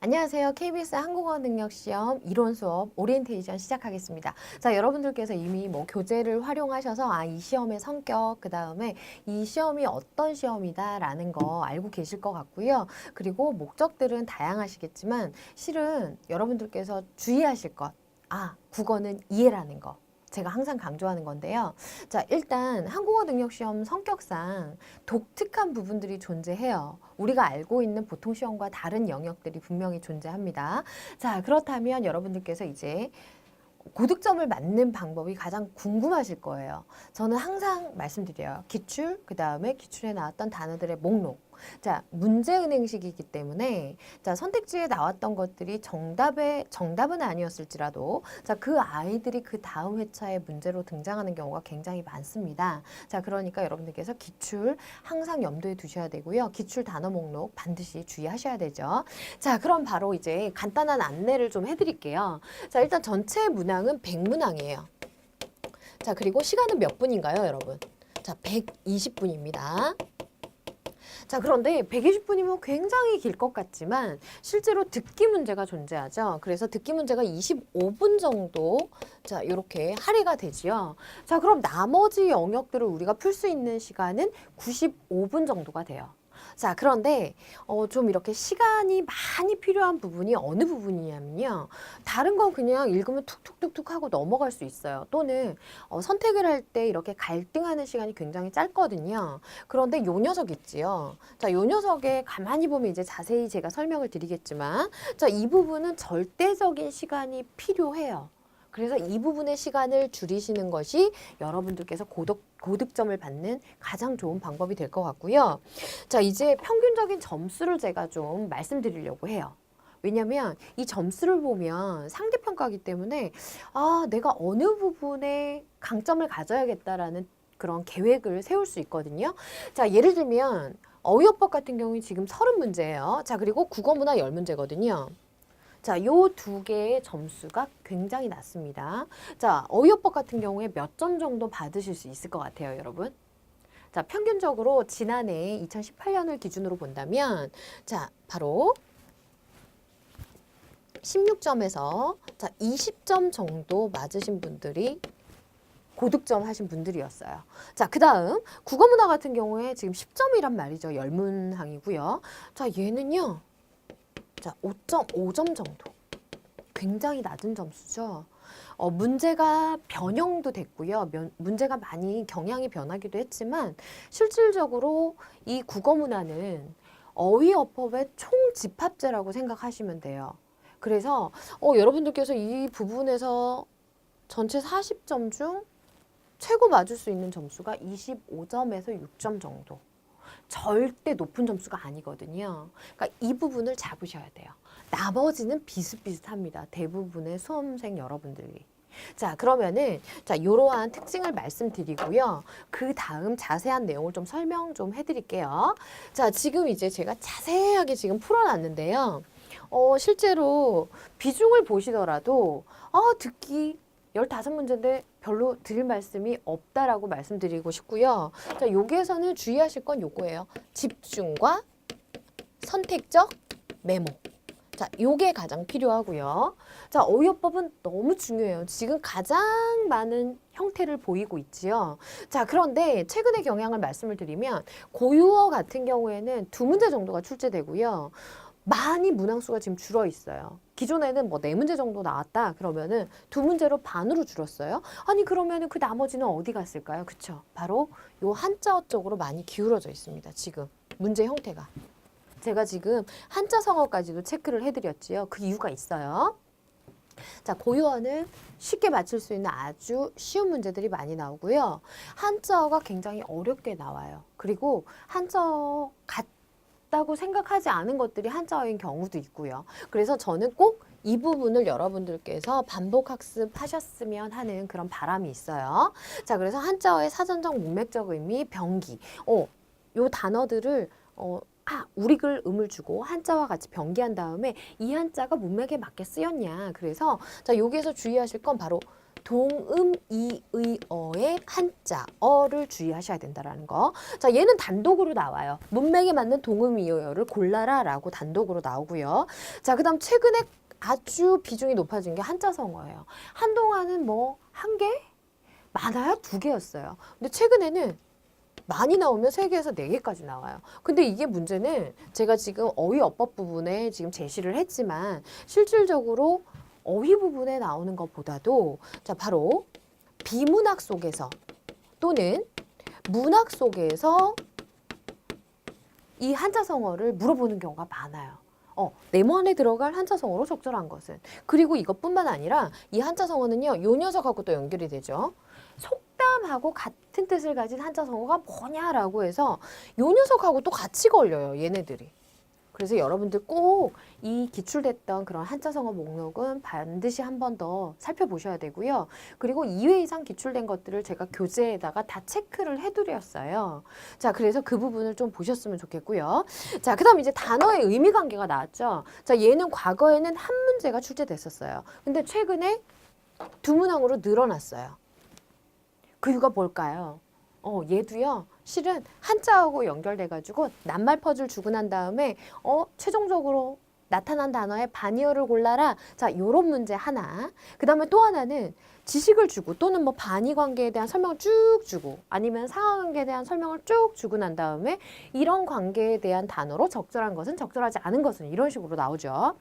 안녕하세요. KBS 한국어 능력 시험 이론 수업 오리엔테이션 시작하겠습니다. 자, 여러분들께서 이미 교재를 활용하셔서 이 시험의 성격, 그다음에 이 시험이 어떤 시험이다라는 거 알고 계실 것 같고요. 그리고 목적들은 다양하시겠지만 실은 여러분들께서 주의하실 것, 국어는 이해라는 거. 제가 항상 강조하는 건데요. 자, 일단 한국어 능력 시험 성격상 독특한 부분들이 존재해요. 우리가 알고 있는 보통 시험과 다른 영역들이 분명히 존재합니다. 자, 그렇다면 여러분들께서 이제 고득점을 맞는 방법이 가장 궁금하실 거예요. 저는 항상 말씀드려요. 기출, 그 다음에 기출에 나왔던 단어들의 목록. 자, 문제은행식이기 때문에 자, 선택지에 나왔던 것들이 정답은 아니었을지라도 자, 그 아이들이 그 다음 회차에 문제로 등장하는 경우가 굉장히 많습니다. 자, 그러니까 여러분들께서 기출 항상 염두에 두셔야 되고요. 기출 단어 목록 반드시 주의하셔야 되죠. 자, 그럼 바로 이제 간단한 안내를 좀 해드릴게요. 자, 일단 전체 문항은 100문항이에요. 자, 그리고 시간은 몇 분인가요, 여러분? 자, 120분입니다. 자, 그런데 120분이면 굉장히 길 것 같지만 실제로 듣기 문제가 존재하죠. 그래서 듣기 문제가 25분 정도 자, 이렇게 할애가 되지요. 자, 그럼 나머지 영역들을 우리가 풀 수 있는 시간은 95분 정도가 돼요. 자, 그런데 좀 이렇게 시간이 많이 필요한 부분이 어느 부분이냐면요. 다른 건 그냥 읽으면 툭툭툭툭 하고 넘어갈 수 있어요. 또는 선택을 할 때 이렇게 갈등하는 시간이 굉장히 짧거든요. 그런데 요 녀석 있지요. 자, 요 녀석에 가만히 보면 이제 자세히 제가 설명을 드리겠지만 자, 이 부분은 절대적인 시간이 필요해요. 그래서 이 부분의 시간을 줄이시는 것이 여러분들께서 고득점을 받는 가장 좋은 방법이 될 것 같고요. 자, 이제 평균적인 점수를 제가 좀 말씀드리려고 해요. 왜냐면 이 점수를 보면 상대평가이기 때문에 내가 어느 부분에 강점을 가져야겠다라는 그런 계획을 세울 수 있거든요. 자, 예를 들면 어휘어법 같은 경우는 지금 30문제예요. 자, 그리고 국어문화 10문제거든요. 자, 요 두 개의 점수가 굉장히 낮습니다. 자, 어휘어법 같은 경우에 몇 점 정도 받으실 수 있을 것 같아요, 여러분? 자, 평균적으로 지난해 2018년을 기준으로 본다면, 자, 바로 16점에서 자, 20점 정도 맞으신 분들이 고득점 하신 분들이었어요. 자, 그 다음 국어문화 같은 경우에 지금 10점이란 말이죠. 열문항이고요. 자, 얘는요. 자, 5.5점 정도. 굉장히 낮은 점수죠. 문제가 변형도 됐고요. 문제가 많이 경향이 변하기도 했지만 실질적으로 이 국어문화는 어휘어법의 총집합제라고 생각하시면 돼요. 그래서 여러분들께서 이 부분에서 전체 40점 중 최고 맞을 수 있는 점수가 25점에서 6점 정도. 절대 높은 점수가 아니거든요. 그러니까 이 부분을 잡으셔야 돼요. 나머지는 비슷비슷합니다. 대부분의 수험생 여러분들이. 자, 그러면은 자, 이러한 특징을 말씀드리고요. 그 다음 자세한 내용을 좀 설명 좀 해드릴게요. 자, 지금 이제 제가 자세하게 지금 풀어놨는데요. 실제로 비중을 보시더라도 듣기 15문제인데 별로 드릴 말씀이 없다라고 말씀드리고 싶고요. 자, 여기에서는 주의하실 건 요거예요. 집중과 선택적 메모. 자, 요게 가장 필요하고요. 자, 어휘어법은 너무 중요해요. 지금 가장 많은 형태를 보이고 있지요. 자, 그런데 최근의 경향을 말씀을 드리면 고유어 같은 경우에는 2문제 정도가 출제되고요. 많이 문항수가 지금 줄어 있어요. 기존에는 4문제 정도 나왔다 그러면은 2문제로 반으로 줄었어요. 아니 그러면은 그 나머지는 어디 갔을까요? 그쵸? 바로 요 한자어 쪽으로 많이 기울어져 있습니다. 지금 문제 형태가. 제가 지금 한자 성어까지도 체크를 해드렸지요. 그 이유가 있어요. 자, 고유어는 쉽게 맞출 수 있는 아주 쉬운 문제들이 많이 나오고요. 한자어가 굉장히 어렵게 나와요. 그리고 한자어 같다고 생각하지 않은 것들이 한자어인 경우도 있고요. 그래서 저는 꼭 이 부분을 여러분들께서 반복 학습하셨으면 하는 그런 바람이 있어요. 자, 그래서 한자어의 사전적 문맥적 의미, 병기. 요 단어들을 우리글 음을 주고 한자와 같이 병기한 다음에 이 한자가 문맥에 맞게 쓰였냐. 그래서 자, 여기에서 주의하실 건 바로 동음이의어의 한자 어를 주의하셔야 된다라는 거. 자, 얘는 단독으로 나와요. 문맥에 맞는 동음이의어를 골라라라고 단독으로 나오고요. 자, 그다음 최근에 아주 비중이 높아진 게 한자성어예요. 한동안은 뭐 한 개? 많아야 두 개였어요. 근데 최근에는 많이 나오면 세 개에서 네 개까지 나와요. 근데 이게 문제는 제가 지금 어휘어법 부분에 지금 제시를 했지만 실질적으로 어휘 부분에 나오는 것보다도 자, 바로 비문학 속에서 또는 문학 속에서 이 한자성어를 물어보는 경우가 많아요. 네모안에 들어갈 한자성어로 적절한 것은. 그리고 이것뿐만 아니라 이 한자성어는요, 요 녀석하고 또 연결이 되죠. 속담하고 같은 뜻을 가진 한자성어가 뭐냐라고 해서 요 녀석하고 또 같이 걸려요, 얘네들이. 그래서 여러분들 꼭 이 기출됐던 그런 한자성어 목록은 반드시 한 번 더 살펴보셔야 되고요. 그리고 2회 이상 기출된 것들을 제가 교재에다가 다 체크를 해드렸어요. 자, 그래서 그 부분을 좀 보셨으면 좋겠고요. 자, 그 다음 이제 단어의 의미 관계가 나왔죠. 자, 얘는 과거에는 한 문제가 출제됐었어요. 근데 최근에 두 문항으로 늘어났어요. 그 이유가 뭘까요? 얘도요. 실은 한자하고 연결돼가지고 낱말 퍼즐 주고 난 다음에 최종적으로 나타난 단어의 반의어를 골라라. 자, 요런 문제 하나. 그 다음에 또 하나는 지식을 주고 또는 뭐 반의 관계에 대한 설명을 쭉 주고 아니면 상하 관계에 대한 설명을 쭉 주고 난 다음에 이런 관계에 대한 단어로 적절한 것은 적절하지 않은 것은 이런 식으로 나오죠.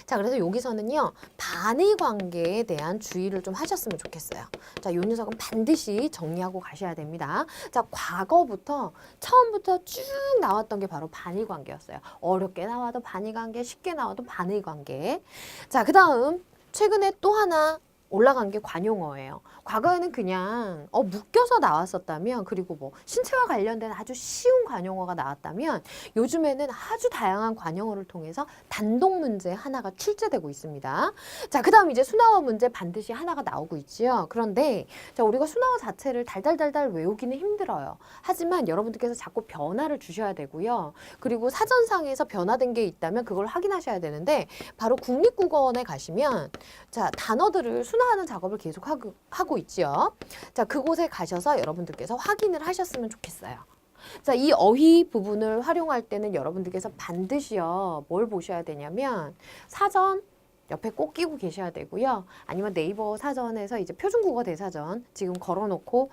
자, 그래서 여기서는요, 반의 관계에 대한 주의를 좀 하셨으면 좋겠어요. 자, 요 녀석은 반드시 정리하고 가셔야 됩니다. 자, 과거부터, 처음부터 쭉 나왔던 게 바로 반의 관계였어요. 어렵게 나와도 반의 관계, 쉽게 나와도 반의 관계. 자, 그 다음, 최근에 또 하나 올라간 게 관용어예요. 과거에는 그냥 묶여서 나왔었다면 그리고 뭐 신체와 관련된 아주 쉬운 관용어가 나왔다면 요즘에는 아주 다양한 관용어를 통해서 단독 문제 하나가 출제되고 있습니다. 자, 그 다음 이제 순화어 문제 반드시 하나가 나오고 있지요. 그런데 자, 우리가 순화어 자체를 달달달달 외우기는 힘들어요. 하지만 여러분들께서 자꾸 변화를 주셔야 되고요. 그리고 사전상에서 변화된 게 있다면 그걸 확인하셔야 되는데 바로 국립국어원에 가시면 자, 단어들을 순화하는 작업을 계속 하고 있지요. 자, 그곳에 가셔서 여러분들께서 확인을 하셨으면 좋겠어요. 자, 이 어휘 부분을 활용할 때는 여러분들께서 반드시요, 뭘 보셔야 되냐면 사전 옆에 꼭 끼고 계셔야 되고요. 아니면 네이버 사전에서 이제 표준국어 대사전 지금 걸어놓고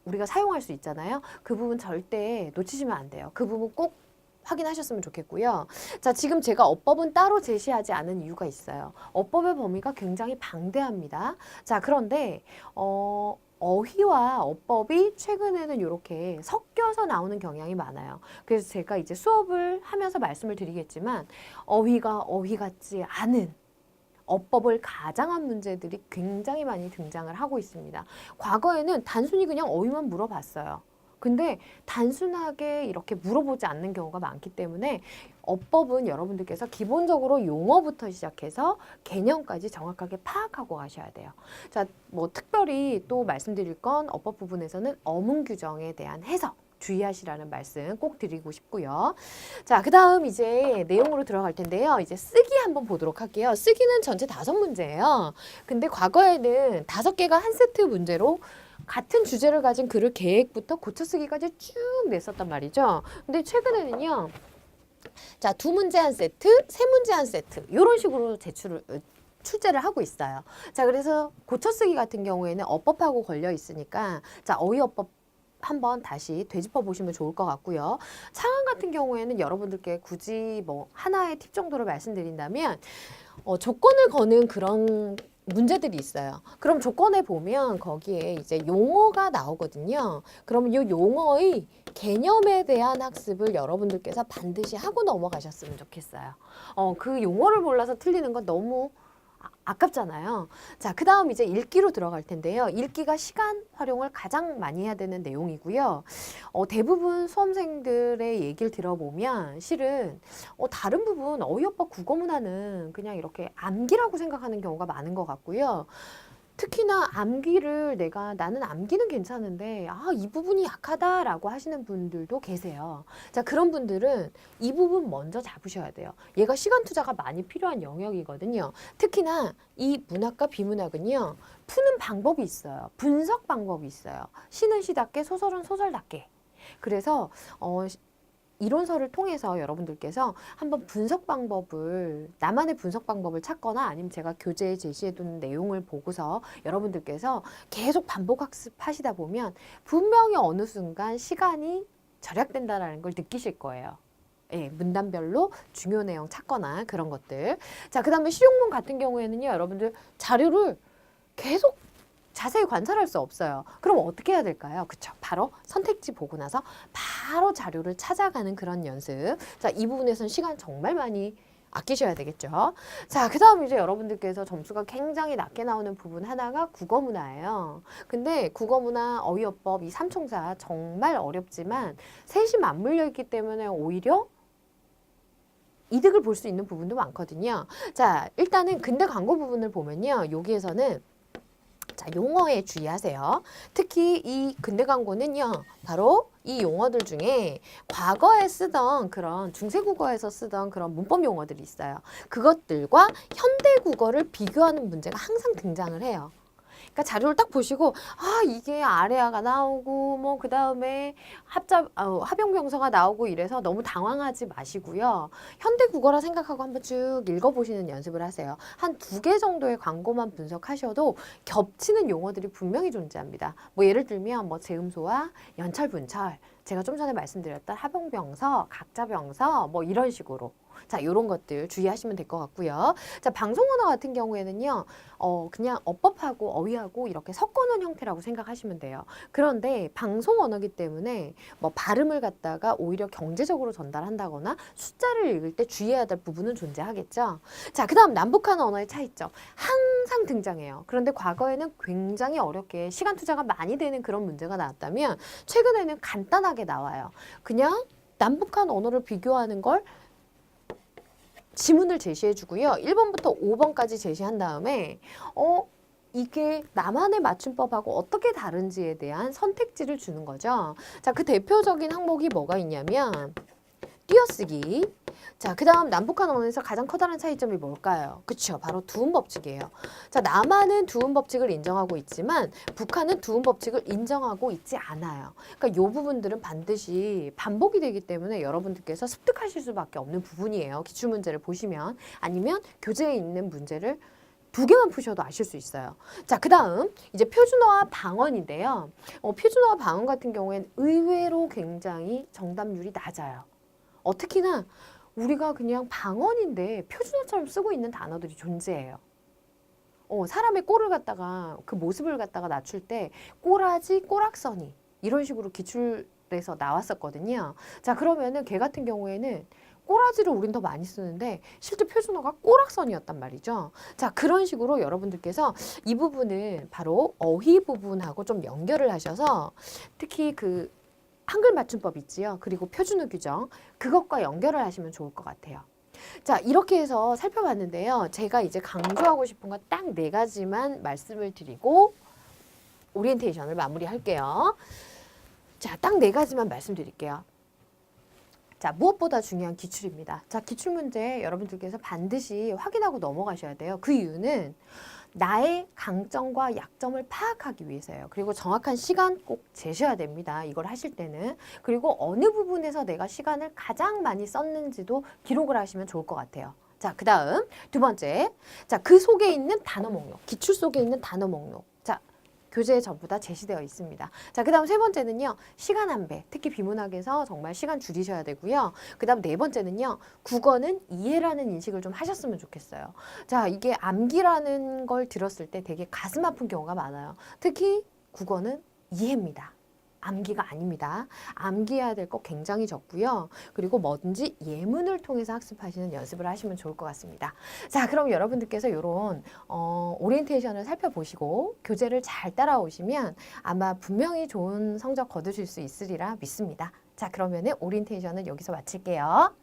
우리가 사용할 수 있잖아요. 그 부분 절대 놓치시면 안 돼요. 그 부분 꼭 확인하셨으면 좋겠고요. 자, 지금 제가 어법은 따로 제시하지 않은 이유가 있어요. 어법의 범위가 굉장히 방대합니다. 자, 그런데 어휘와 어법이 최근에는 이렇게 섞여서 나오는 경향이 많아요. 그래서 제가 이제 수업을 하면서 말씀을 드리겠지만 어휘가 어휘 같지 않은 어법을 가장한 문제들이 굉장히 많이 등장을 하고 있습니다. 과거에는 단순히 그냥 어휘만 물어봤어요. 근데 단순하게 이렇게 물어보지 않는 경우가 많기 때문에 어법은 여러분들께서 기본적으로 용어부터 시작해서 개념까지 정확하게 파악하고 가셔야 돼요. 자, 뭐 특별히 또 말씀드릴 건 어법 부분에서는 어문 규정에 대한 해석 주의하시라는 말씀 꼭 드리고 싶고요. 자, 그 다음 이제 내용으로 들어갈 텐데요. 이제 쓰기 한번 보도록 할게요. 쓰기는 전체 5문제예요. 근데 과거에는 5개가 한 세트 문제로 같은 주제를 가진 글을 계획부터 고쳐쓰기까지 쭉 냈었단 말이죠. 근데 최근에는요. 자, 2문제 한 세트, 3문제 한 세트 이런 식으로 출제를 하고 있어요. 자, 그래서 고쳐쓰기 같은 경우에는 어법하고 걸려 있으니까 자, 어휘어법 한번 다시 되짚어 보시면 좋을 것 같고요. 창안 같은 경우에는 여러분들께 굳이 뭐 하나의 팁 정도로 말씀드린다면 조건을 거는 그런 문제들이 있어요. 그럼 조건에 보면 거기에 이제 용어가 나오거든요. 그럼 이 용어의 개념에 대한 학습을 여러분들께서 반드시 하고 넘어가셨으면 좋겠어요. 그 용어를 몰라서 틀리는 건 너무 아깝잖아요. 자, 그 다음 이제 읽기로 들어갈 텐데요. 읽기가 시간 활용을 가장 많이 해야 되는 내용이고요. 대부분 수험생들의 얘기를 들어보면 실은 다른 부분 어휘어법 국어문화는 그냥 이렇게 암기라고 생각하는 경우가 많은 것 같고요. 특히나 암기를 나는 암기는 괜찮은데 이 부분이 약하다라고 하시는 분들도 계세요. 자, 그런 분들은 이 부분 먼저 잡으셔야 돼요. 얘가 시간 투자가 많이 필요한 영역이거든요. 특히나 이 문학과 비문학은요. 푸는 방법이 있어요. 분석 방법이 있어요. 시는 시답게 소설은 소설답게. 그래서 이론서를 통해서 여러분들께서 한번 나만의 분석 방법을 찾거나 아니면 제가 교재에 제시해둔 내용을 보고서 여러분들께서 계속 반복 학습하시다 보면 분명히 어느 순간 시간이 절약된다는 걸 느끼실 거예요. 예, 문단별로 중요 내용 찾거나 그런 것들. 자, 그 다음에 실용문 같은 경우에는요, 여러분들 자료를 계속 자세히 관찰할 수 없어요. 그럼 어떻게 해야 될까요? 그쵸? 바로 선택지 보고 나서 바로 자료를 찾아가는 그런 연습. 자, 이 부분에서는 시간 정말 많이 아끼셔야 되겠죠. 자, 그 다음 이제 여러분들께서 점수가 굉장히 낮게 나오는 부분 하나가 국어문화예요. 근데 국어문화, 어휘어법 이 삼총사 정말 어렵지만 셋이 맞물려 있기 때문에 오히려 이득을 볼 수 있는 부분도 많거든요. 자, 일단은 근대 광고 부분을 보면요. 여기에서는 자, 용어에 주의하세요. 특히 이 근대 광고는요. 바로 이 용어들 중에 과거에 쓰던 그런 중세국어에서 쓰던 그런 문법 용어들이 있어요. 그것들과 현대 국어를 비교하는 문제가 항상 등장을 해요. 그러니까 자료를 딱 보시고 이게 아래아가 나오고 뭐 그다음에 합용병사가 나오고 이래서 너무 당황하지 마시고요. 현대 국어라 생각하고 한번 쭉 읽어보시는 연습을 하세요. 한 2개 정도의 광고만 분석하셔도 겹치는 용어들이 분명히 존재합니다. 뭐 예를 들면 뭐 재음소와 연철분철, 제가 좀 전에 말씀드렸던 합용병서, 각자병서 뭐 이런 식으로. 자, 요런 것들 주의하시면 될 것 같고요. 자, 방송 언어 같은 경우에는요. 그냥 어법하고 어휘하고 이렇게 섞어놓은 형태라고 생각하시면 돼요. 그런데 방송 언어기 때문에 뭐 발음을 갖다가 오히려 경제적으로 전달한다거나 숫자를 읽을 때 주의해야 될 부분은 존재하겠죠. 자, 그 다음 남북한 언어의 차이점. 항상 등장해요. 그런데 과거에는 굉장히 어렵게 시간 투자가 많이 되는 그런 문제가 나왔다면 최근에는 간단하게 나와요. 그냥 남북한 언어를 비교하는 걸 지문을 제시해 주고요. 1번부터 5번까지 제시한 다음에 이게 나만의 맞춤법하고 어떻게 다른지에 대한 선택지를 주는 거죠. 자, 그 대표적인 항목이 뭐가 있냐면 띄어쓰기. 자, 그 다음 남북한 언어에서 가장 커다란 차이점이 뭘까요? 그쵸, 바로 두음 법칙이에요. 자, 남한은 두음 법칙을 인정하고 있지만 북한은 두음 법칙을 인정하고 있지 않아요. 그러니까 이 부분들은 반드시 반복이 되기 때문에 여러분들께서 습득하실 수밖에 없는 부분이에요. 기출문제를 보시면 아니면 교재에 있는 문제를 2개만 푸셔도 아실 수 있어요. 자, 그 다음 이제 표준어와 방언인데요. 표준어와 방언 같은 경우에는 의외로 굉장히 정답률이 낮아요. 특히나 우리가 그냥 방언인데 표준어처럼 쓰고 있는 단어들이 존재해요. 사람의 꼴을 갖다가 그 모습을 갖다가 낮출 때 꼬라지, 꼬락서니 이런 식으로 기출에서 나왔었거든요. 자, 그러면은 걔 같은 경우에는 꼬라지를 우린 더 많이 쓰는데 실제 표준어가 꼬락선이었단 말이죠. 자, 그런 식으로 여러분들께서 이 부분은 바로 어휘 부분하고 좀 연결을 하셔서 특히 그 한글 맞춤법 있지요. 그리고 표준어 규정 그것과 연결을 하시면 좋을 것 같아요. 자, 이렇게 해서 살펴봤는데요. 제가 이제 강조하고 싶은 건 딱 4가지만 말씀을 드리고 오리엔테이션을 마무리할게요. 자, 딱 4가지만 말씀드릴게요. 자, 무엇보다 중요한 기출입니다. 자, 기출문제 여러분들께서 반드시 확인하고 넘어가셔야 돼요. 그 이유는 나의 강점과 약점을 파악하기 위해서예요. 그리고 정확한 시간 꼭 재셔야 됩니다. 이걸 하실 때는. 그리고 어느 부분에서 내가 시간을 가장 많이 썼는지도 기록을 하시면 좋을 것 같아요. 자, 그 다음 2번째. 자, 그 속에 있는 단어 목록. 기출 속에 있는 단어 목록. 자, 교재에 전부 다 제시되어 있습니다. 자, 그 다음 3번째는요. 시간 안배. 특히 비문학에서 정말 시간 줄이셔야 되고요. 그 다음 4번째는요. 국어는 이해라는 인식을 좀 하셨으면 좋겠어요. 자, 이게 암기라는 걸 들었을 때 되게 가슴 아픈 경우가 많아요. 특히 국어는 이해입니다. 암기가 아닙니다. 암기해야 될 거 굉장히 적고요. 그리고 뭐든지 예문을 통해서 학습하시는 연습을 하시면 좋을 것 같습니다. 자, 그럼 여러분들께서 이런 오리엔테이션을 살펴보시고 교재를 잘 따라오시면 아마 분명히 좋은 성적 거두실 수 있으리라 믿습니다. 자, 그러면은 오리엔테이션은 여기서 마칠게요.